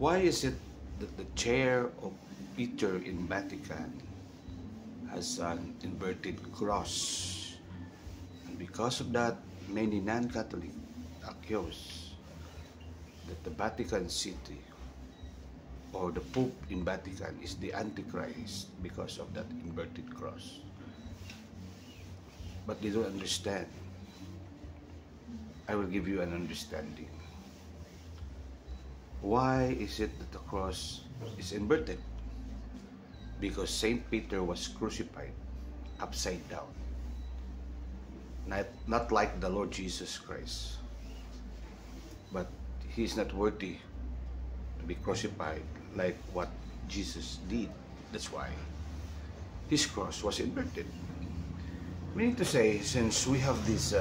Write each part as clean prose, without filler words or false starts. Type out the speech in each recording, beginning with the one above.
Why is it that the chair of Peter in Vatican has an inverted cross? And because of that, many non-Catholic accuse that the Vatican City or the Pope in Vatican is the Antichrist because of that inverted cross. But they don't understand. I will give you an understanding. Why is it that the cross is inverted? Because Saint Peter was crucified upside down. Not like the Lord Jesus Christ. But he is not worthy to be crucified like what Jesus did. That's why his cross was inverted. Meaning to say, since we have these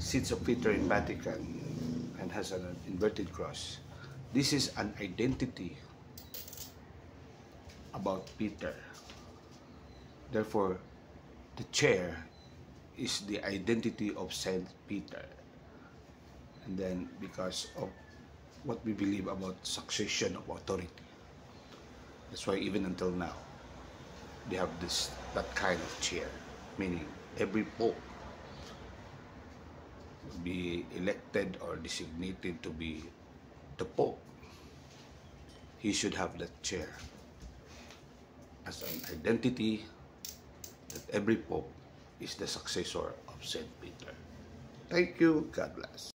seats of Peter in Vatican and has an inverted cross, this is an identity about Peter. Therefore, the chair is the identity of Saint Peter. And then because of what we believe about succession of authority, that's why even until now they have that kind of chair, meaning every pope will be elected or designated to be the pope. He should have that chair as an identity that every pope is the successor of Saint Peter. Thank you. God bless.